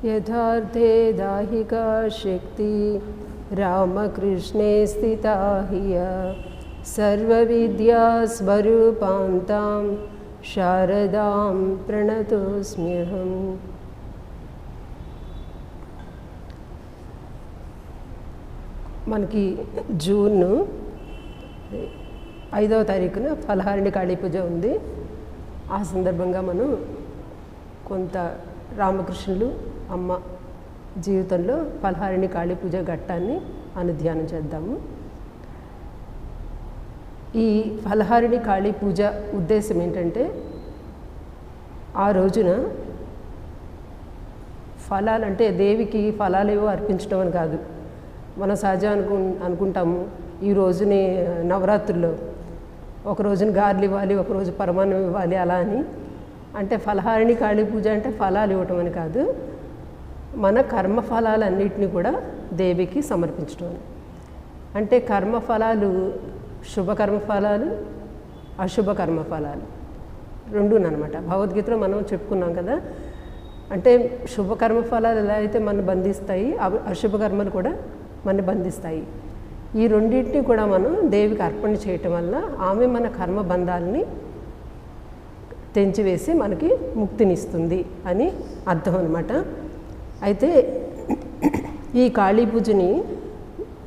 యథార్థే దాహికా శక్తి రామకృష్ణే స్థితా హియ సర్వవిద్యా స్వరూపాంతాం శారదాం ప్రణతోస్మ్యహం. మనకి జూన్ 5వ తారీఖున ఫలహారిణి కాళీ పూజ ఉంది. ఆ సందర్భంగా మనం కొంత రామకృష్ణులు అమ్మ జీవితంలో ఫలహారిణి కాళీ పూజ ఘట్టాన్ని అనుధ్యానం చేద్దాము. ఈ ఫలహారిణి కాళీ పూజ ఉద్దేశం ఏంటంటే, ఆ రోజున ఫలాలంటే దేవికి ఫలాలేవో అర్పించడం అని కాదు. మనం సహజం అనుకుంటాము ఈ రోజుని నవరాత్రుల్లో ఒక రోజున గారెలు ఇవ్వాలి, ఒకరోజు పరమాన్నం ఇవ్వాలి అలా అని. అంటే ఫలహారిణి కాళీ పూజ అంటే ఫలాలు ఇవ్వటం అని కాదు, మన కర్మఫలాలన్నింటినీ కూడా దేవికి సమర్పించడం అని. అంటే కర్మఫలాలు శుభకర్మఫలాలు, అశుభ కర్మఫలాలు రెండునమాట. భగవద్గీతలో మనం చెప్పుకున్నాం కదా. అంటే శుభకర్మఫలాలు ఎలా అయితే మనం బంధిస్తాయి, అశుభ కర్మలు కూడా మన బంధిస్తాయి. ఈ రెండింటిని కూడా మనం దేవికి అర్పణ చేయటం వల్ల ఆమె మన కర్మ బంధాలని తెంచివేసి మనకి ముక్తినిస్తుంది అని అర్థం అన్నమాట. అయితే ఈ కాళీ పూజని,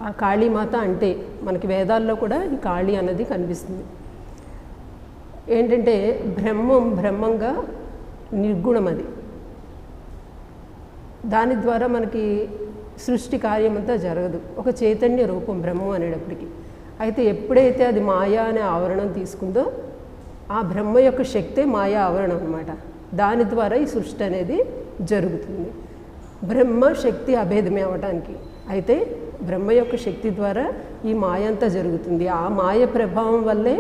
ఆ కాళీమాత అంటే మనకి వేదాల్లో కూడా ఈ కాళీ అన్నది కనిపిస్తుంది. ఏంటంటే బ్రహ్మంగా నిర్గుణం అది. దాని ద్వారా మనకి సృష్టి కార్యమంతా జరగదు. ఒక చైతన్య రూపం బ్రహ్మం అనేటప్పటికీ. అయితే ఎప్పుడైతే అది మాయా అనే ఆవరణం తీసుకుందో, ఆ బ్రహ్మ యొక్క శక్తే మాయా ఆవరణం అన్నమాట. దాని ద్వారా ఈ సృష్టి అనేది జరుగుతుంది. బ్రహ్మ శక్తి అభేదమే అవటానికి. అయితే బ్రహ్మ యొక్క శక్తి ద్వారా ఈ మాయ అంతా జరుగుతుంది. ఆ మాయ ప్రభావం వల్లే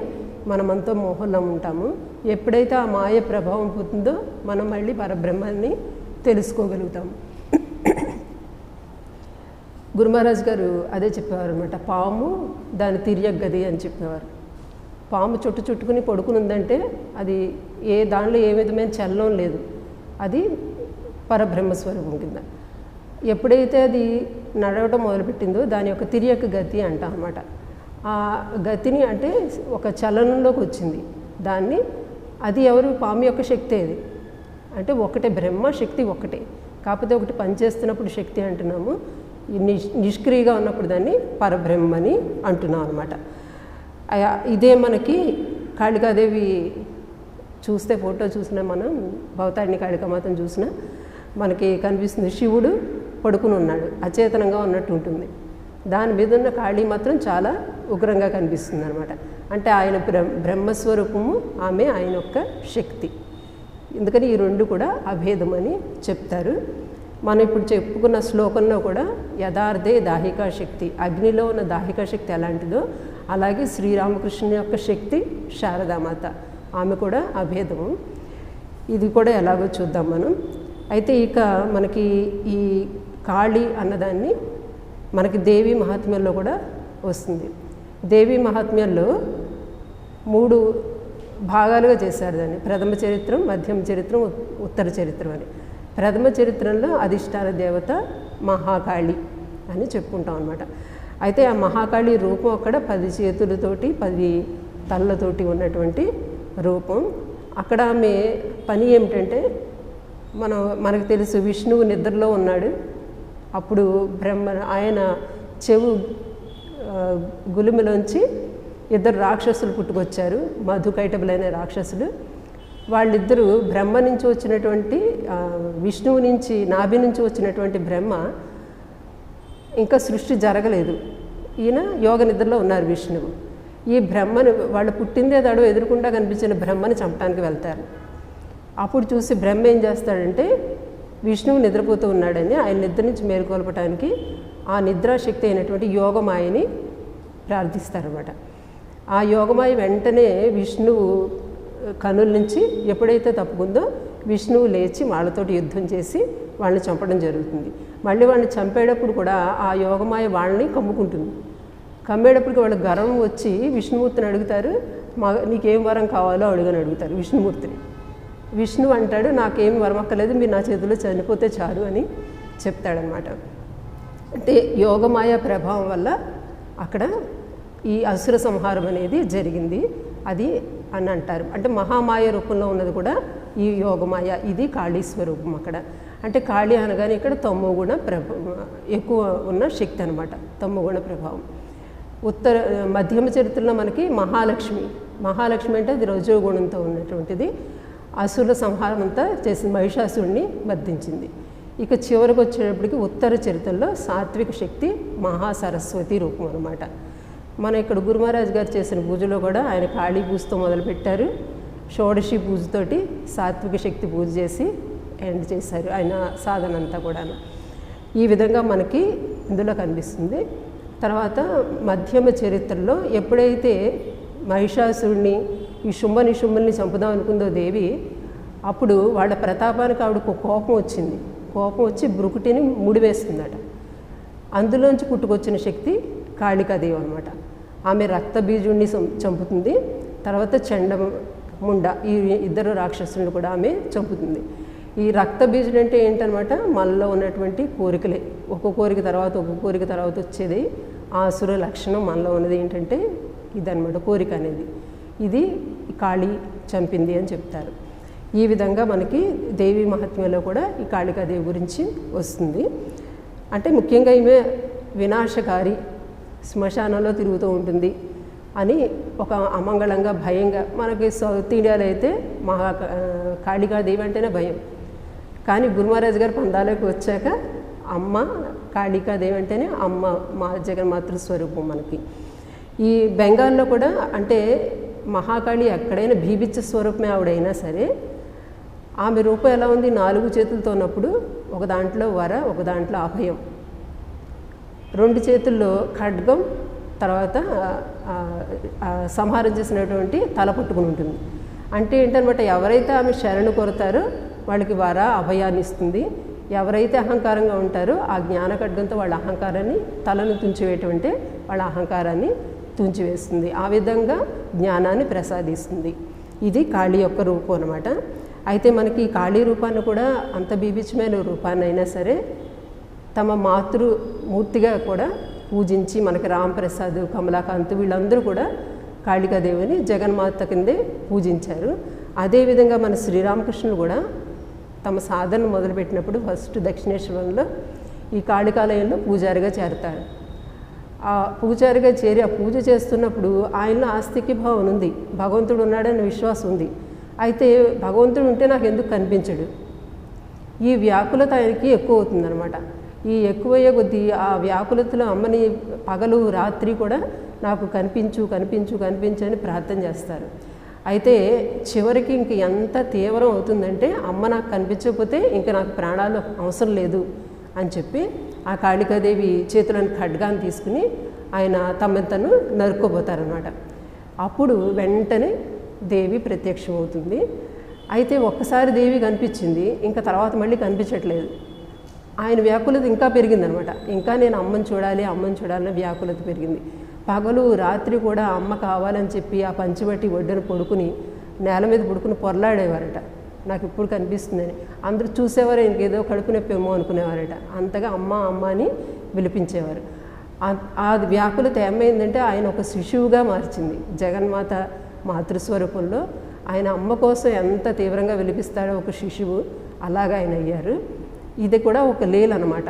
మనమంతా మోహంలో ఉంటాము. ఎప్పుడైతే ఆ మాయ ప్రభావం పోతుందో మనం మళ్ళీ పరబ్రహ్మాన్ని తెలుసుకోగలుగుతాము. గురుమహారాజ్ గారు అదే చెప్పేవారు అనమాట. పాము దాని తిరియగ్గది అని చెప్పేవారు. పాము చుట్టుకుని పడుకుని ఉందంటే అది దానిలో ఏ విధమైన చలనం లేదు, అది పరబ్రహ్మస్వరూపం కింద. ఎప్పుడైతే అది నడవటం మొదలుపెట్టిందో దాని యొక్క తిరియక్క గతి అంటాం అన్నమాట. ఆ గతిని అంటే ఒక చలనంలోకి వచ్చింది. అది ఎవరు? పాము యొక్క శక్తి. అది అంటే ఒకటే, బ్రహ్మ శక్తి ఒకటే. కాకపోతే ఒకటి పనిచేస్తున్నప్పుడు శక్తి అంటున్నాము, నిష్క్రియగా ఉన్నప్పుడు దాన్ని పరబ్రహ్మని అంటున్నాం అనమాట. ఇదే మనకి కాళికాదేవి చూస్తే, ఫోటో చూసినా, మనం భవతారిణి కాళికామాతను చూసినా మనకి కనిపిస్తుంది. శివుడు పడుకుని ఉన్నాడు, అచేతనంగా ఉన్నట్టు ఉంటుంది. దాని మీద ఉన్న కాళీ మాత్రం చాలా ఉగ్రంగా కనిపిస్తుంది అనమాట. అంటే ఆయన బ్రహ్మస్వరూపము, ఆమె ఆయన యొక్క శక్తి. ఎందుకని ఈ రెండు కూడా అభేదం అని చెప్తారు. మనం ఇప్పుడు చెప్పుకున్న శ్లోకంలో కూడా యథార్థే దాహికా శక్తి, అగ్నిలో ఉన్న దాహికా శక్తి ఎలాంటిదో అలాగే శ్రీరామకృష్ణుని యొక్క శక్తి శారదామాత, ఆమె కూడా అభేదము. ఇది కూడా ఎలాగో చూద్దాం మనం. అయితే ఇక మనకి ఈ కాళీ అన్నదాన్ని మనకి దేవీ మహాత్మ్యంలో కూడా వస్తుంది. దేవీ మహాత్మ్యంలో 3 భాగాలుగా చేశారు దాన్ని. ప్రథమ చరిత్రం, మధ్యమ చరిత్రం, ఉత్తర చరిత్రం అని. ప్రథమ చరిత్రంలో అధిష్టాన దేవత మహాకాళి అని చెప్పుకుంటాం అనమాట. అయితే ఆ మహాకాళి రూపం అక్కడ 10 చేతులతోటి 10 తలలతోటి ఉన్నటువంటి రూపం. అక్కడ ఆమె పని ఏమిటంటే, మనకు తెలుసు విష్ణువు నిద్రలో ఉన్నాడు. అప్పుడు ఆయన చెవు గులిమిలోంచి 2 రాక్షసులు పుట్టుకొచ్చారు, మధుకైటబులైన రాక్షసులు. వాళ్ళిద్దరూ బ్రహ్మ నుంచి వచ్చినటువంటి, విష్ణువు నుంచి నాభి నుంచి వచ్చినటువంటి బ్రహ్మ, ఇంకా సృష్టి జరగలేదు, ఈయన యోగ నిద్రలో ఉన్నారు విష్ణువు. ఈ బ్రహ్మను, వాళ్ళు పుట్టిందే తడు ఎదురుకుండా కనిపించిన బ్రహ్మని చంపడానికి వెళ్తారు. అప్పుడు చూసి బ్రహ్మ ఏం చేస్తాడంటే, విష్ణువు నిద్రపోతూ ఉన్నాడని ఆయన నిద్ర నుంచి మేలుకొల్పడానికి ఆ నిద్రాశక్తి అయినటువంటి యోగమాయని ప్రార్థిస్తారన్నమాట. ఆ యోగమాయ వెంటనే విష్ణువు కనుల నుంచి ఎప్పుడైతే తప్పుకుందో విష్ణువు లేచి వాళ్ళతోటి యుద్ధం చేసి వాళ్ళని చంపడం జరుగుతుంది. మళ్ళీ వాళ్ళని చంపేటప్పుడు కూడా ఆ యోగమాయ వాళ్ళని కమ్ముకుంటుంది. కమ్మేటప్పటికి వాళ్ళకి గర్వం వచ్చి విష్ణుమూర్తిని అడుగుతారు, నీకేం వరం కావాలో అడుగుతారు విష్ణుమూర్తిని. విష్ణువు అంటాడు, నాకేం వరమక్కలేదు, మీరు నా చేతిలో చనిపోతే చాలు అని చెప్తాడనమాట. అంటే యోగమాయ ప్రభావం వల్ల అక్కడ ఈ అసుర సంహారం అనేది జరిగింది అది అని అంటారు. అంటే మహామాయ రూపంలో ఉన్నది కూడా ఈ యోగమాయ, ఇది కాళీ స్వరూపం అక్కడ. అంటే కాళీ అనగానే ఇక్కడ తమోగుణ ఎక్కువ ఉన్న శక్తి అనమాట, తమోగుణ ప్రభావం. మధ్యమ చరిత్రలో మనకి మహాలక్ష్మి అంటే అది రజోగుణంతో ఉన్నటువంటిది. అసుర సంహారం అంతా చేసిన మహిషాసుడిని బంధించింది. ఇక చివరికి వచ్చేటప్పటికి ఉత్తర చరిత్రలో సాత్విక శక్తి మహాసరస్వతి రూపం అనమాట. మన ఇక్కడ గురుమహారాజ్ గారు చేసిన పూజలో కూడా ఆయన కాళీ పూజతో మొదలుపెట్టారు, షోడశి పూజతోటి సాత్విక శక్తి పూజ చేసి ఎండ్ చేశారు ఆయన సాధన అంతా కూడాను. ఈ విధంగా మనకి ఇందులో కనిపిస్తుంది. తర్వాత మధ్యమ చరిత్రలో ఎప్పుడైతే మహిషాసురుడిని ఈ నిశుంభుల్ని చంపుదాం అనుకుందో దేవి, అప్పుడు వాళ్ళ ప్రతాపానికి ఆవిడకు కోపం వచ్చింది. కోపం వచ్చి బ్రుకుటిని ముడివేస్తుందట. అందులోంచి పుట్టుకొచ్చిన శక్తి కాళికాదేవి అనమాట. ఆమె రక్తబీజుడిని చంపుతుంది. తర్వాత చండముండ ఈ ఇద్దరు రాక్షసులను కూడా ఆమె చంపుతుంది. ఈ రక్తబీజుడు అంటే ఏంటనమాట, మనలో ఉన్నటువంటి కోరికలే, ఒక్కొక్క కోరిక తర్వాత వచ్చేది ఆ అసుర లక్షణం మనలో ఉన్నది ఏంటంటే ఇదనమాట, కోరిక అనేది. ఇది కాళీ చంపింది అని చెప్తారు. ఈ విధంగా మనకి దేవి మహాత్మ్యంలో కూడా ఈ కాళికాదేవి గురించి వస్తుంది. అంటే ముఖ్యంగా ఈమె వినాశకారి, శ్మశానంలో తిరుగుతూ ఉంటుంది అని ఒక అమంగళంగా భయంగా. మనకి సౌత్ ఇండియాలో అయితే కాళికాదేవి అంటేనే భయం. కానీ గురుమహారాజ్ గారు పందాలోకి వచ్చాక అమ్మ కాళికాదేవి అంటేనే అమ్మ, మా జగన్మాతృ స్వరూపం మనకి. ఈ బెంగాల్లో కూడా అంటే మహాకాళి ఎక్కడైనా భీభిచ్చ స్వరూపమే ఆవిడైనా సరే, ఆమె రూపం ఎలా ఉంది, 4 చేతులతో ఉన్నప్పుడు ఒక దాంట్లో వర, ఒక దాంట్లో అభయం, 2 చేతుల్లో ఖడ్గం, తర్వాత సంహారం చేసినటువంటి తల పట్టుకుని ఉంటుంది. అంటే ఏంటనమాట, ఎవరైతే ఆమె శరణు కోరుతారో వాళ్ళకి వర అభయాన్ని ఇస్తుంది. ఎవరైతే అహంకారంగా ఉంటారో ఆ జ్ఞాన ఖడ్గంతో వాళ్ళ అహంకారాన్ని, తలను తుంచివేయటంటే వాళ్ళ అహంకారాన్ని తుంచివేస్తుంది. ఆ విధంగా జ్ఞానాన్ని ప్రసాదిస్తుంది. ఇది కాళీ యొక్క రూపం అనమాట. అయితే మనకి ఈ కాళీ రూపాన్ని కూడా అంత బీభిచ్చమైన రూపాన్ని అయినా సరే తమ మాతృమూర్తిగా కూడా పూజించి, మనకి రాంప్రసాద్, కమలాకాంత్ వీళ్ళందరూ కూడా కాళికాదేవిని జగన్మాత కిందే పూజించారు. అదేవిధంగా మన శ్రీరామకృష్ణులు కూడా తమ సాధన మొదలుపెట్టినప్పుడు ఫస్ట్ దక్షిణేశ్వరంలో ఈ కాళికాలయంలో పూజారిగా చేరతారు. ఆ పూజారిగా చేరి ఆ పూజ చేస్తున్నప్పుడు ఆయనలో ఆస్తికి భావం ఉంది, భగవంతుడు ఉన్నాడనే విశ్వాసం ఉంది. అయితే భగవంతుడు ఉంటే నాకు ఎందుకు కనిపించడు, ఈ వ్యాకులత ఆయనకి ఎక్కువ అవుతుందన్నమాట. ఈ ఎక్కువయ్యే కొద్దీ ఆ వ్యాకులతలో అమ్మని పగలు రాత్రి కూడా నాకు కనిపించు అని ప్రార్థన చేస్తారు. అయితే చివరికి ఇంక ఎంత తీవ్రం అవుతుందంటే, అమ్మ నాకు కనిపించకపోతే ఇంకా నాకు ప్రాణాలు అవసరం లేదు అని చెప్పి ఆ కాళికాదేవి చేతులను ఖడ్గాన్ని తీసుకుని ఆయన తను నరుక్కోపోతారనమాట. అప్పుడు వెంటనే దేవి ప్రత్యక్షం అవుతుంది. అయితే ఒక్కసారి దేవి కనిపించింది, ఇంకా తర్వాత మళ్ళీ కనిపించట్లేదు. ఆయన వ్యాకులత ఇంకా పెరిగిందనమాట. ఇంకా నేను అమ్మని చూడాలని వ్యాకులత పెరిగింది. పగలు రాత్రి కూడా అమ్మ కావాలని చెప్పి ఆ పంచిబట్టి ఒడ్డున పడుకుని నేల మీద పడుకుని పొరలాడేవారట, నాకు ఇప్పుడు కనిపిస్తుందని. అందరూ చూసేవారు, ఇంకేదో కడుపు నొప్పేమో అనుకునేవారట. అంతగా అమ్మ అని విలిపించేవారు. ఆ వ్యాకులత ఏమైందంటే ఆయన ఒక శిశువుగా మార్చింది. జగన్మాత మాతృస్వరూపంలో ఆయన అమ్మ కోసం ఎంత తీవ్రంగా విలిపిస్తాడో ఒక శిశువు, అలాగా ఆయన అయ్యారు. ఇది కూడా ఒక లీల అనమాట.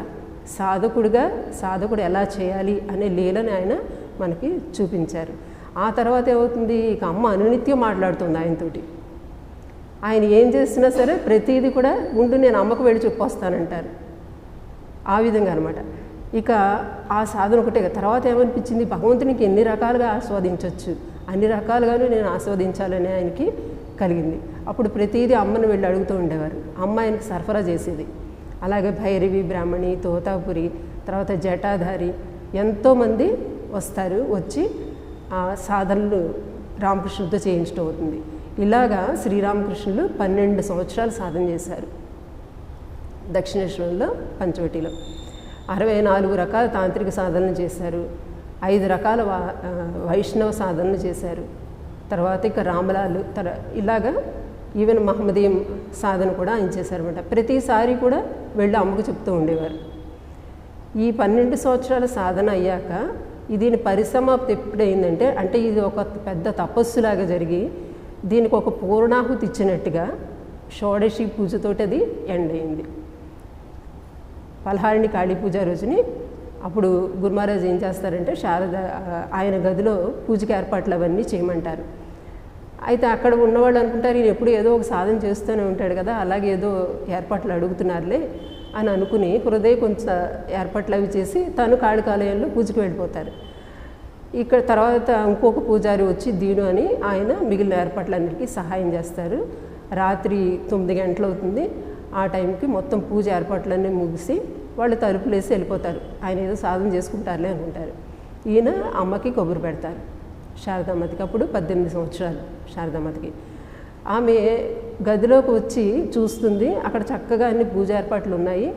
సాధకుడు ఎలా చేయాలి అనే లీలని ఆయన మనకి చూపించారు. ఆ తర్వాత ఏమవుతుంది, ఇక అమ్మ అనునిత్యం మాట్లాడుతుంది ఆయనతోటి. ఆయన ఏం చేసినా సరే ప్రతిదీ కూడా ఉండు నేను అమ్మకు వెళ్ళి చెప్పొస్తానంటారు. ఆ విధంగా అనమాట. ఇక ఆ సాధన ఒకటే. తర్వాత ఏమనిపించింది, భగవంతునికి ఎన్ని రకాలుగా ఆస్వాదించవచ్చు, అన్ని రకాలుగాను నేను ఆస్వాదించాలని ఆయనకి కలిగింది. అప్పుడు ప్రతిదీ అమ్మను వెళ్ళి అడుగుతూ ఉండేవారు. అమ్మ ఆయనకి సరఫరా చేసేది. అలాగే భైరవి, బ్రాహ్మణి, తోతాపురి, తర్వాత జటాధారి ఎంతోమంది వచ్చి ఆ సాధనలు రామకృష్ణుడితో చేయించడం అవుతుంది. ఇలాగా శ్రీరామకృష్ణులు 12 సంవత్సరాలు సాధన చేశారు దక్షిణేశ్వరంలో పంచవటిలో. 64 రకాల తాంత్రిక సాధనలు చేశారు, 5 రకాల వైష్ణవ సాధనలు చేశారు. తర్వాత ఇక రామలాలు ఇలాగా ఈవెన్ మహమ్మదీయం సాధన కూడా ఆయన చేశారన్నమాట. ప్రతిసారి కూడా వెళ్ళి అమ్మకు చెప్తూ ఉండేవారు. ఈ 12 సంవత్సరాల సాధన అయ్యాక దీని పరిసమాప్తి ఎప్పుడైందంటే, అంటే ఇది ఒక పెద్ద తపస్సులాగా జరిగి దీనికి ఒక పూర్ణాహుతి ఇచ్చినట్టుగా షోడశి పూజతోటి అది ఎండ్ అయింది. పలహారిణి కాళీ పూజ రోజుని అప్పుడు గురు మహారాజ్ ఏం చేస్తారంటే, శారద ఆయన గదిలో పూజకి ఏర్పాట్లు అవన్నీ చేయమంటారు. అయితే అక్కడ ఉన్నవాళ్ళు అనుకుంటారు, ఈయన ఎప్పుడు ఏదో ఒక సాధన చేస్తూనే ఉంటాడు కదా, అలాగే ఏదో ఏర్పాట్లు అడుగుతున్నారులే అని అనుకుని హృదయ కొంచెం ఏర్పాట్లు అవి చేసి తను కాళికాలయంలో పూజకి వెళ్ళిపోతారు. ఇక్కడ తర్వాత ఇంకొక పూజారి వచ్చి దీను అని ఆయన మిగిలిన ఏర్పాట్లన్నిటికీ సహాయం చేస్తారు. రాత్రి 9 గంటలు అవుతుంది. ఆ టైంకి మొత్తం పూజ ఏర్పాట్లన్నీ ముగిసి వాళ్ళు తలుపులు వేసి వెళ్ళిపోతారు. ఆయన ఏదో సాధన చేసుకుంటారులే అనుకుంటారు. ఈయన అమ్మకి కబురు పెడతారు, శారదామ్మకి. అప్పుడు 18 సంవత్సరాలు శారదామ్మకి. ఆమె గదిలోకి వచ్చి చూస్తుంది, అక్కడ చక్కగా అన్ని పూజ ఏర్పాట్లు ఉన్నాయి.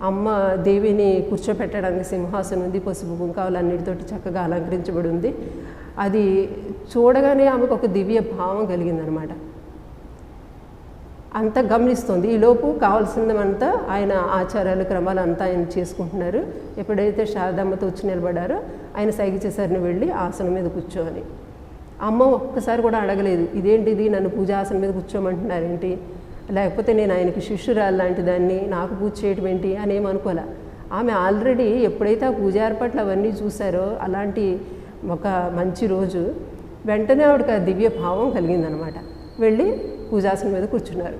అమ్మ దేవిని కూర్చోపెట్టడానికి సింహాసనం ఉంది, పసుపు కుంకాలన్నిటితోటి చక్కగా అలంకరించబడి ఉంది. అది చూడగానే ఆమెకు ఒక దివ్య భావం కలిగిందనమాట. అంతా గమనిస్తుంది. ఈలోపు కావాల్సిందంతా ఆయన ఆచారాలు క్రమాలు అంతా ఆయన చేసుకుంటున్నారు. ఎప్పుడైతే శారదమ్మతో వచ్చి నిలబడారో ఆయన సైగ చేశారని వెళ్ళి ఆసనం మీద కూర్చోని. అమ్మ ఒక్కసారి కూడా అడగలేదు, ఇదేంటిది నన్ను పూజాసనం మీద కూర్చోమంటున్నారేంటి, లేకపోతే నేను ఆయనకి శిష్యురాలు లాంటి దాన్ని నాకు పూజ చేయటం ఏంటి అని ఏమనుకోలే. ఆమె ఆల్రెడీ ఎప్పుడైతే ఆ పూజ ఏర్పాట్లు అవన్నీ చూసారో అలాంటి ఒక మంచి రోజు వెంటనే ఆవిడకి ఆ దివ్య భావం కలిగిందనమాట. వెళ్ళి పూజాసనం మీద కూర్చున్నారు.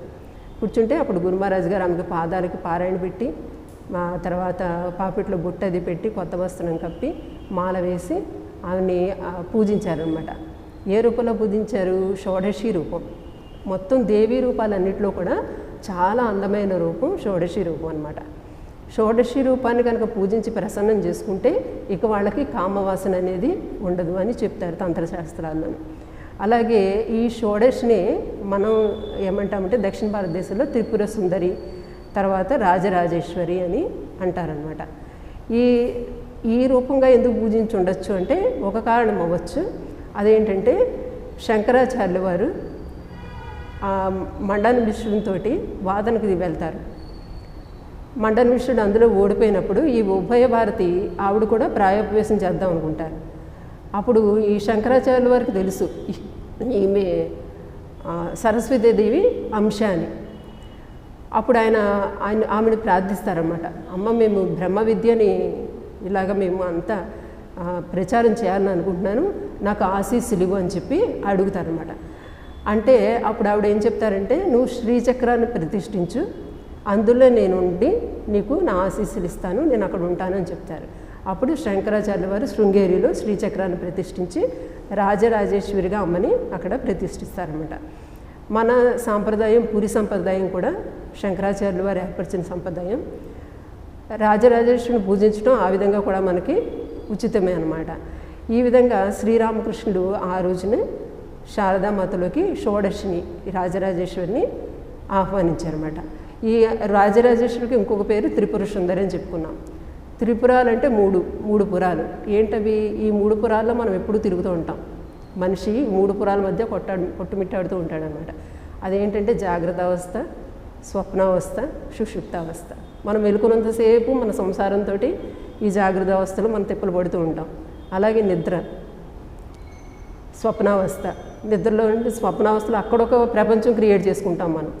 కూర్చుంటే అప్పుడు గురు మహారాజ్ గారు ఆమెకి పాదాలకి పారాయణ పెట్టి, మా తర్వాత పాపిట్లో బుట్ట అది పెట్టి కొత్త వస్త్రం కప్పి మాల వేసి ఆమెని పూజించారనమాట. ఏ రూపంలో పూజించారు? షోడశి రూపం. మొత్తం దేవీ రూపాలన్నింటిలో కూడా చాలా అందమైన రూపం షోడశి రూపం అనమాట. షోడశి రూపాన్ని కనుక పూజించి ప్రసన్నం చేసుకుంటే ఇక వాళ్ళకి కామవాసన అనేది ఉండదు అని చెప్తారు తంత్రశాస్త్రాల్లో. అలాగే ఈ షోడశిని మనం ఏమంటామంటే దక్షిణ భారతదేశంలో త్రిపుర సుందరి, తర్వాత రాజరాజేశ్వరి అని అంటారనమాట. ఈ రూపంగా ఎందుకు పూజించి ఉండొచ్చు అంటే ఒక కారణం అవ్వచ్చు. అదేంటంటే శంకరాచార్యుల వారు మండన విష్ణునితో వాదనకి వెళ్తారు. మండన విష్ణుడు అందులో ఓడిపోయినప్పుడు ఈ ఉభయ భారతి ఆవిడ కూడా ప్రాయోపవేశం చేద్దాం అనుకుంటారు. అప్పుడు ఈ శంకరాచార్యుల వారికి తెలుసు ఈమె సరస్వతీదేవి అంశ అని. అప్పుడు ఆమెను ప్రార్థిస్తారన్నమాట. అమ్మ, మేము బ్రహ్మ విద్యని ఇలాగ మేము అంతా ప్రచారం చేయాలని అనుకుంటున్నాను, నాకు ఆశీస్సులు ఇవ్వు అని చెప్పి అడుగుతారన్నమాట. అంటే అప్పుడు ఆవిడ ఏం చెప్తారంటే, నువ్వు శ్రీచక్రాన్ని ప్రతిష్ఠించు, అందులో నేను ఉండి నీకు నా ఆశీస్సులు ఇస్తాను, నేను అక్కడ ఉంటానని చెప్తారు. అప్పుడు శంకరాచార్యుల వారు శృంగేరిలో శ్రీచక్రాన్ని ప్రతిష్ఠించి రాజరాజేశ్వరిగా అమ్మని అక్కడ ప్రతిష్ఠిస్తారన్నమాట. మన సాంప్రదాయం పూరి సంప్రదాయం కూడా శంకరాచార్యుల వారు ఏర్పరిచిన సంప్రదాయం. రాజరాజేశ్వరిని పూజించడం ఆ విధంగా కూడా మనకి ఉచితమే అన్నమాట. ఈ విధంగా శ్రీరామకృష్ణుడు ఆ రోజునే శారదామాతలోకి షోడశిని రాజరాజేశ్వరిని ఆహ్వానించారన్నమాట. ఈ రాజరాజేశ్వరికి ఇంకొక పేరు త్రిపుర సుందరి అని చెప్పుకున్నాం. త్రిపురాలు అంటే మూడు పురాలు. ఏంటవి? ఈ 3 పురాల్లో మనం ఎప్పుడూ తిరుగుతూ ఉంటాం. మనిషి 3 పురాల మధ్య కొట్టుమిట్టాడుతూ ఉంటాడనమాట. అదేంటంటే జాగ్రత్త అవస్థ, స్వప్నావస్థ, సుషుప్తావస్థ. మనం మెలుకున్నంతసేపు మన సంసారంతో ఈ జాగ్రత్త అవస్థలో మనం తిప్పలు పడుతూ ఉంటాం. అలాగే నిద్ర, స్వప్నావస్థ. నిద్రలో నుండి స్వప్నావస్థలో అక్కడొక ప్రపంచం క్రియేట్ చేసుకుంటాం మనం.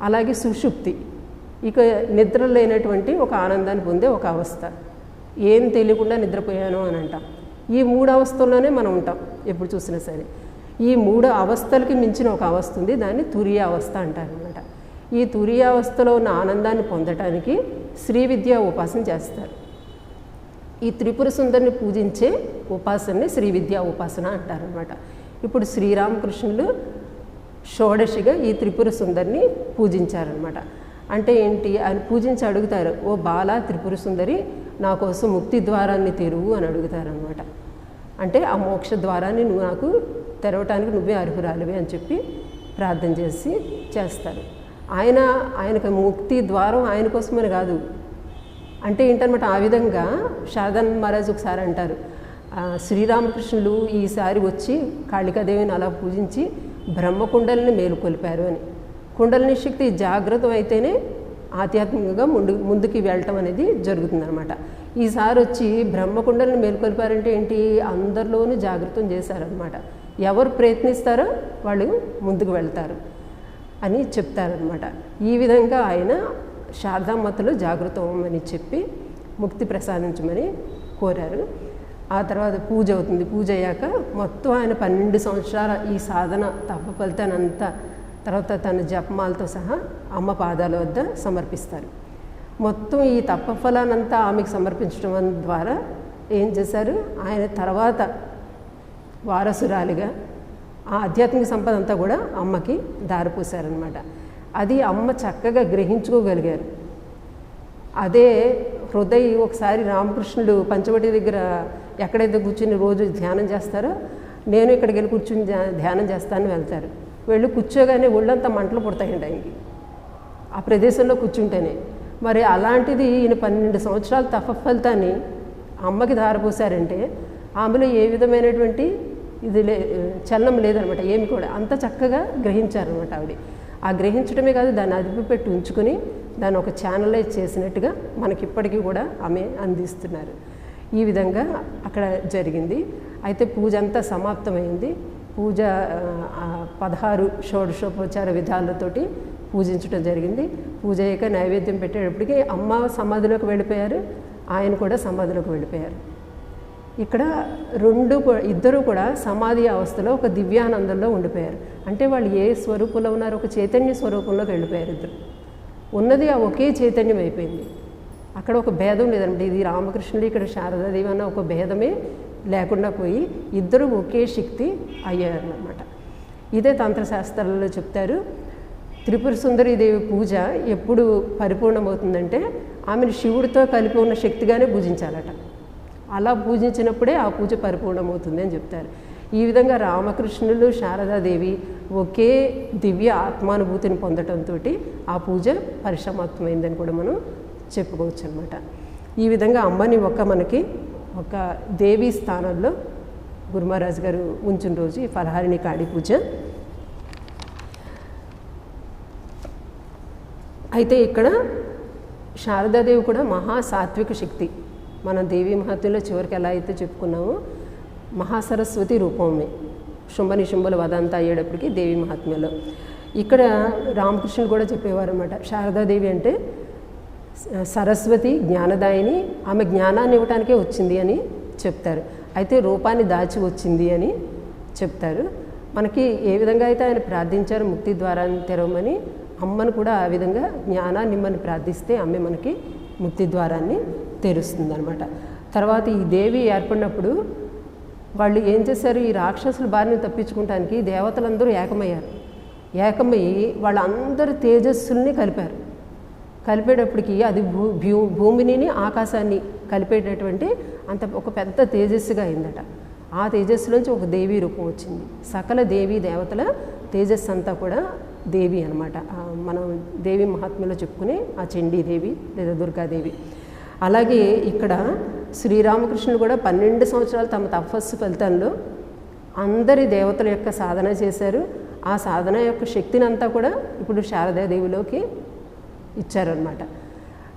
అలాగే సుషుప్తి, ఇక నిద్ర లేనటువంటి ఒక ఆనందాన్ని పొందే ఒక అవస్థ. ఏం తెలియకుండా నిద్రపోయాను అని అంటాం. ఈ 3 అవస్థల్లోనే మనం ఉంటాం ఎప్పుడు చూసినా సరే. ఈ 3 అవస్థలకి మించిన ఒక అవస్థ ఉంది, దాన్ని తురియ అవస్థ అంటారనమాట. ఈ తురియ అవస్థలో ఉన్న ఆనందాన్ని పొందటానికి శ్రీ విద్యా ఉపాసన చేస్తారు. ఈ త్రిపుర సుందరిని పూజించే ఉపాసనని శ్రీ విద్యా ఉపాసన అంటారనమాట. ఇప్పుడు శ్రీరామకృష్ణులు షోడశిగా ఈ త్రిపుర సుందరిని పూజించారనమాట. అంటే ఏంటి? ఆయన పూజించి అడుగుతారు, ఓ బాలా త్రిపుర సుందరి, నా కోసం ముక్తి ద్వారాన్ని తెరువు అని అడుగుతారనమాట. అంటే ఆ మోక్ష ద్వారాన్ని నువ్వు నాకు తెరవటానికి నువ్వే అర్హురాలివే అని చెప్పి ప్రార్థన చేస్తారు. ఆయనకు ముక్తి ద్వారం ఆయన కోసమని కాదు. అంటే ఏంటనమాట, ఆ విధంగా శారదానంద మహారాజ్ ఒకసారి అంటారు, శ్రీరామకృష్ణులు ఈసారి వచ్చి కాళికాదేవిని అలా పూజించి బ్రహ్మకుండలిని మేలుకొల్పారు అని. కుండలిని శక్తి జాగృతం అయితేనే ఆధ్యాత్మికంగా ముందుకి వెళ్ళటం అనేది జరుగుతుందన్నమాట. ఈసారి వచ్చి బ్రహ్మకుండలిని మేలుకొల్పారంటే ఏంటి, అందరిలోనూ జాగృతం చేశారనమాట. ఎవరు ప్రయత్నిస్తారో వాళ్ళు ముందుకు వెళ్తారు అని చెప్తారనమాట. ఈ విధంగా ఆయన శారదామాతలో జాగృతం అవ్వమని చెప్పి ముక్తి ప్రసాదించమని కోరారు. ఆ తర్వాత పూజ అవుతుంది. పూజ అయ్యాక మొత్తం ఆయన 12 సంవత్సరాల ఈ సాధన తప ఫలితానంతా తర్వాత తన జపమాలతో సహా అమ్మ పాదాల వద్ద సమర్పిస్తారు. మొత్తం ఈ తపఫలానంతా ఆమెకు సమర్పించడం ద్వారా ఏం చేశారు, ఆయన తర్వాత వారసురాలిగా ఆ ఆధ్యాత్మిక సంపద అంతా కూడా అమ్మకి దారిపోసారనమాట. అది అమ్మ చక్కగా గ్రహించుకోగలిగారు. అదే హృదయ ఒకసారి రామకృష్ణుడు పంచవటి దగ్గర ఎక్కడైతే కూర్చుని రోజు ధ్యానం చేస్తారో, నేను ఇక్కడికి వెళ్ళి కూర్చుని ధ్యానం చేస్తానని వెళ్తారు. వెళ్ళి కూర్చోగానే ఒళ్ళంతా మంటలు పుడతాయండి ఆయనకి ఆ ప్రదేశంలో కూర్చుంటేనే. మరి అలాంటిది ఈయన 12 సంవత్సరాల తపఫలితాన్ని అమ్మకి దారిపోసారంటే ఆమెలో ఏ విధమైనటువంటి ఇది చలనం లేదనమాట, ఏమి కూడా అంత చక్కగా గ్రహించారనమాట ఆవిడ. ఆ గ్రహించడమే కాదు, దాన్ని అదుపు పెట్టి ఉంచుకొని దాన్ని ఒక ఛానలైజ్ చేసినట్టుగా మనకిప్పటికీ కూడా ఆమె అందిస్తున్నారు. ఈ విధంగా అక్కడ జరిగింది. అయితే పూజ అంతా సమాప్తమైంది. పూజ 16 షోడశోపచార విధాలతోటి పూజించడం జరిగింది. పూజ అయ్యాక నైవేద్యం పెట్టేటప్పటికి అమ్మ సమాధిలోకి వెళ్ళిపోయారు, ఆయన కూడా సమాధిలోకి వెళ్ళిపోయారు. ఇక్కడ ఇద్దరు కూడా సమాధి అవస్థలో ఒక దివ్యానందంలో ఉండిపోయారు. అంటే వాళ్ళు ఏ స్వరూపంలో ఉన్నారు, ఒక చైతన్య స్వరూపంలోకి వెళ్ళిపోయారు. ఇద్దరు ఉన్నది ఆ ఒకే చైతన్యం అయిపోయింది. అక్కడ ఒక భేదం లేదంటే ఇది రామకృష్ణుడు ఇక్కడ శారదాదేవి అన్న ఒక భేదమే లేకుండా పోయి ఇద్దరు ఒకే శక్తి అయ్యారన్నమాట. ఇదే తంత్రశాస్త్రాలలో చెప్తారు. త్రిపుర సుందరీదేవి పూజ ఎప్పుడు పరిపూర్ణమవుతుందంటే ఆమెను శివుడితో కలిపి ఉన్న శక్తిగానే పూజించాలట. అలా పూజించినప్పుడే ఆ పూజ పరిపూర్ణమవుతుంది అని చెప్తారు. ఈ విధంగా రామకృష్ణులు శారదాదేవి ఒకే దివ్య ఆత్మానుభూతిని పొందటంతో ఆ పూజ పరిసమాప్తమైందని కూడా మనం చెప్పుకోవచ్చు అనమాట. ఈ విధంగా అమ్మని మనకి ఒక దేవీ స్థానంలో గురుమహారాజు గారు ఉంచిన రోజు ఈ ఫలహారిణి కాళీ పూజ. అయితే ఇక్కడ శారదాదేవి కూడా మహాసాత్విక శక్తి. మన దేవీ మహత్యంలో చివరికి ఎలా అయితే చెప్పుకున్నామో మహాసరస్వతి రూపమే. శుంభనిశుంభుల వధ అంతా అయ్యేటప్పటికి దేవీ మహాత్మ్యంలో ఇక్కడ రామకృష్ణుడు కూడా చెప్పేవారు అనమాట. శారదాదేవి అంటే సరస్వతి జ్ఞానదాయిని, ఆమె జ్ఞానాన్ని ఇవ్వటానికే వచ్చింది అని చెప్తారు. అయితే రూపాన్ని దాచి వచ్చింది అని చెప్తారు. మనకి ఏ విధంగా అయితే ఆయన ప్రార్థించారు ముక్తి ద్వారాన్ని తెరవమని, అమ్మను కూడా ఆ విధంగా జ్ఞానాన్ని ఇమ్మని ప్రార్థిస్తే అమ్మే మనకి ముక్తి ద్వారాన్ని తెరుస్తుంది అనమాట. తర్వాత ఈ దేవి ఏర్పడినప్పుడు వాళ్ళు ఏం చేశారు, ఈ రాక్షసుల బారిని తప్పించుకోవటానికి దేవతలందరూ ఏకమయ్యి వాళ్ళందరి తేజస్సుల్ని కలిపేటప్పటికి అది భూమిని ఆకాశాన్ని కలిపేటటువంటి అంత ఒక పెద్ద తేజస్సుగా అయిందట. ఆ తేజస్సులోంచి ఒక దేవీ రూపం వచ్చింది. సకల దేవీ దేవతల తేజస్సు అంతా కూడా దేవి అనమాట. మనం దేవి మహాత్మ్యంలో చెప్పుకునే ఆ చండీదేవి లేదా దుర్గాదేవి. అలాగే ఇక్కడ శ్రీరామకృష్ణుడు కూడా 12 సంవత్సరాలు తమ తపస్సు ఫలితంలో అందరి దేవతల యొక్క సాధన చేశారు. ఆ సాధన యొక్క శక్తిని అంతా కూడా ఇప్పుడు శారదాదేవిలోకి ఇచ్చారనమాట.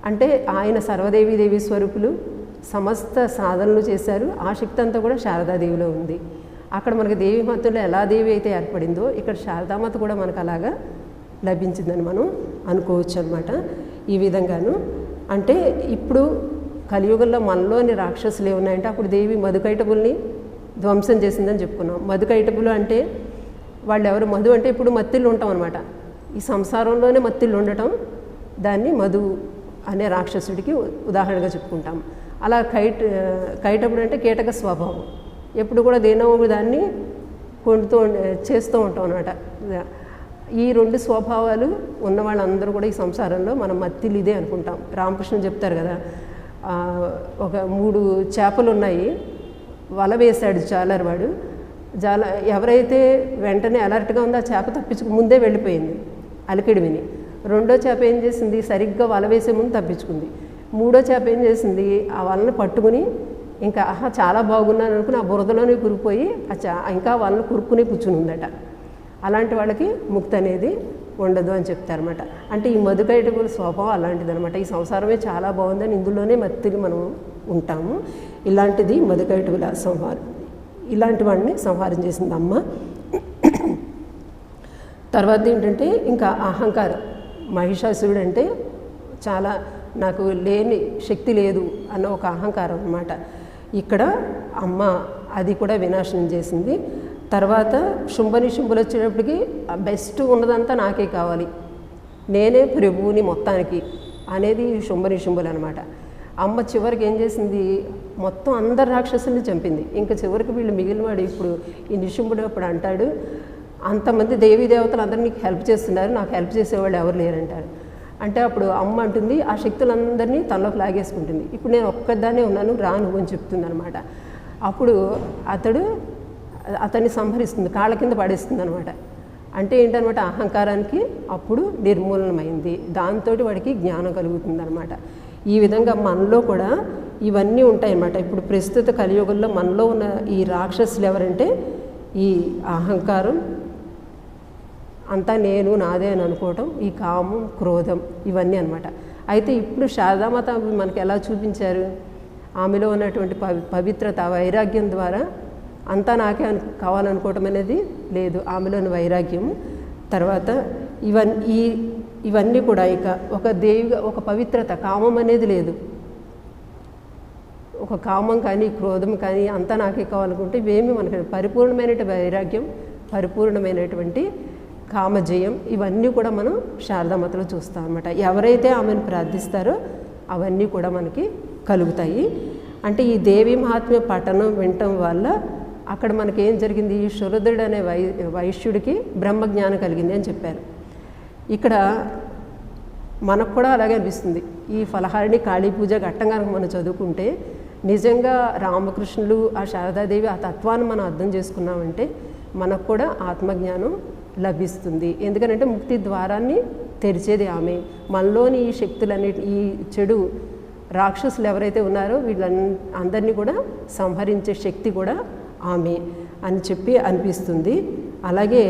అంటే ఆయన సర్వదేవీ స్వరూపులు సమస్త సాధనలు చేశారు. ఆ శక్తి అంతా కూడా శారదాదేవిలో ఉంది. అక్కడ మనకి దేవి మహత్యంలో ఎలా దేవి అయితే ఏర్పడిందో ఇక్కడ శారదామాత కూడా మనకు అలాగా లభించిందని మనం అనుకోవచ్చు అనమాట. ఈ విధంగాను అంటే ఇప్పుడు కలియుగంలో మనలోని రాక్షసులు ఏమున్నాయంటే అప్పుడు దేవి మధుకైటబుల్ని ధ్వంసం చేసిందని చెప్పుకున్నాం. మధుకైటబులు అంటే వాళ్ళు ఎవరు, మధు అంటే ఇప్పుడు మత్తిళ్ళు ఉంటాం అనమాట. ఈ సంసారంలోనే మత్తిళ్ళు ఉండటం, దాన్ని మధు అనే రాక్షసుడికి ఉదాహరణగా చెప్పుకుంటాం. అలా కైటబుడు అంటే కీటక స్వభావం, ఎప్పుడు కూడా దేనో దాన్ని చేస్తూ ఉంటాం అనమాట. ఈ 2 స్వభావాలు ఉన్న వాళ్ళందరూ కూడా ఈ సంసారంలో మనం మత్తిలు ఇదే అనుకుంటాం. రామకృష్ణ చెప్తారు కదా, ఒక 3 చేపలు ఉన్నాయి, వల వేశాడు జాలర్వాడు. ఎవరైతే వెంటనే అలర్ట్గా ఉందో ఆ చేప ముందే వెళ్ళిపోయింది అలికిడి విని. రెండో చేప ఏం చేసింది, సరిగ్గా వల వేసే ముందు తప్పించుకుంది. మూడో చేప ఏం చేసింది, ఆ వలను పట్టుకుని ఇంకా చాలా బాగున్నాను అనుకుని ఆ బురదలోనే కురిపోయి ఇంకా వాళ్ళని కురుక్కుని కూర్చుని ఉందట. అలాంటి వాళ్ళకి ముక్తి అనేది ఉండదు అని చెప్తారన్నమాట. అంటే ఈ మధుకైటకుల స్వభావం అలాంటిదనమాట. ఈ సంసారమే చాలా బాగుందని ఇందులోనే మత్తిని మనం ఉంటాము. ఇలాంటిది మధుకైటకుల సంహారం. ఇలాంటి వాడిని సంహారం చేసింది అమ్మ. తర్వాత ఏంటంటే ఇంకా అహంకారం. మహిషాసురుడు అంటే చాలా నాకు లేని శక్తి లేదు అన్న ఒక అహంకారం అన్నమాట. ఇక్కడ అమ్మ అది కూడా వినాశనం చేసింది. తర్వాత శుంభనిశుంభులు వచ్చేటప్పటికి బెస్ట్ ఉన్నదంతా నాకే కావాలి, నేనే ప్రభువుని మొత్తానికి అనేది శుంభనిశుంభులు అనమాట. అమ్మ చివరికి ఏం చేసింది, మొత్తం అందరు రాక్షసుల్ని చంపింది. ఇంకా చివరికి వీళ్ళు మిగిలినవాడు ఇప్పుడు ఈ నిశుంభుడు అప్పుడు అంటాడు, అంతమంది దేవీ దేవతలు అందరూ నీకు హెల్ప్ చేస్తున్నారు, నాకు హెల్ప్ చేసేవాళ్ళు ఎవరు లేరంటారు. అంటే అప్పుడు అమ్మ అంటుంది ఆ శక్తులందరినీ తనలోకి లాగేసుకుంటుంది. ఇప్పుడు నేను ఒక్కదాన్నే ఉన్నాను, రా నువ్వు అని చెప్తుంది అనమాట. అప్పుడు అతన్ని సంహరిస్తుంది, కాళ్ళ కింద పడేస్తుంది అనమాట. అంటే ఏంటనమాట, అహంకారానికి అప్పుడు నిర్మూలనమైంది. దాంతో వాడికి జ్ఞానం కలుగుతుంది అనమాట. ఈ విధంగా మనలో కూడా ఇవన్నీ ఉంటాయన్నమాట. ఇప్పుడు ప్రస్తుత కలియుగంలో మనలో ఉన్న ఈ రాక్షసులు ఎవరంటే ఈ అహంకారం, అంతా నేను నాదే అని అనుకోవటం, ఈ కామం, క్రోధం, ఇవన్నీ అనమాట. అయితే ఇప్పుడు శారదామాత మనకి ఎలా చూపించారు, ఆమెలో ఉన్నటువంటి పవిత్రత, వైరాగ్యం ద్వారా అంతా నాకే కావాలనుకోవటం అనేది లేదు, ఆమెలోని వైరాగ్యము. తర్వాత ఇవన్నీ కూడా ఇక ఒక దేవిగా ఒక పవిత్రత, కామం అనేది లేదు. ఒక కామం కానీ క్రోధం కానీ అంతా నాకే కావాలనుకుంటే ఇవేమి మనకు పరిపూర్ణమైనటువంటి వైరాగ్యం, పరిపూర్ణమైనటువంటి కామజయం, ఇవన్నీ కూడా మనం శారదామాతలో చూస్తాం అన్నమాట. ఎవరైతే ఆమెను ప్రార్థిస్తారో అవన్నీ కూడా మనకి కలుగుతాయి. అంటే ఈ దేవి మహాత్మ్య పఠనం వినటం వల్ల అక్కడ మనకి ఏం జరిగింది, ఈ శురధుడు అనే వైశ్యుడికి బ్రహ్మజ్ఞానం కలిగింది అని చెప్పారు. ఇక్కడ మనకు కూడా అలాగే అనిపిస్తుంది. ఈ ఫలహారిణి కాళీ పూజ ఘట్టంగా మనం చదువుకుంటే నిజంగా రామకృష్ణులు, ఆ శారదాదేవి, ఆ తత్వాన్ని మనం అర్థం చేసుకున్నామంటే మనకు కూడా ఆత్మజ్ఞానం లభిస్తుంది. ఎందుకంటే ముక్తి ద్వారాన్ని తెరిచేది ఆమె. మనలోని ఈ శక్తులన్నిటి, ఈ చెడు రాక్షసులు ఎవరైతే ఉన్నారో వీళ్ళందరినీ కూడా సంహరించే శక్తి కూడా ఆమె అని చెప్పి అనిపిస్తుంది. అలాగే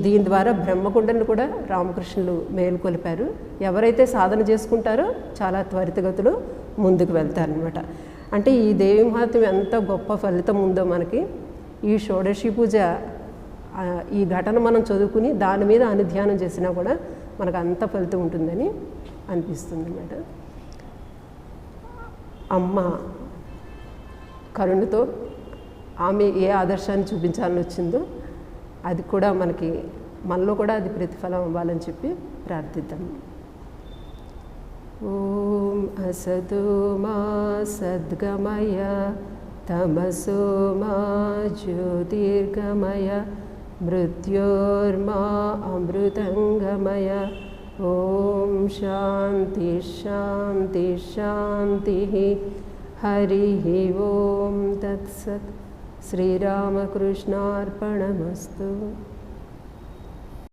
దీని ద్వారా బ్రహ్మకుండను కూడా రామకృష్ణులు మేలుకొలిపారు. ఎవరైతే సాధన చేసుకుంటారో చాలా త్వరితగతిలో ముందుకు వెళ్తారనమాట. అంటే ఈ దేవి మహాత్మ్యం ఎంత గొప్ప ఫలితం ఉందో మనకి ఈ షోడశి పూజ, ఈ ఘటన మనం చదువుకుని దాని మీద అనుధ్యానం చేసినా కూడా మనకు అంత ఫలితం ఉంటుందని అనిపిస్తుంది అన్నమాట. అమ్మ కరుణతో ఆమె ఏ ఆదర్శాన్ని చూపించాలని వచ్చిందో అది కూడా మనలో కూడా అది ప్రతిఫలం అవ్వాలని చెప్పి ప్రార్థిద్దాం. ఓం అసతో మా సద్గమయ తమసో మా జ్యోతిర్గమయ మృత్యోర్మా అమృతంగమయ. ఓం శాంతి శాంతి శాంతి. హరి ఓం తత్సత్. శ్రీరామకృష్ణార్పణమస్తు.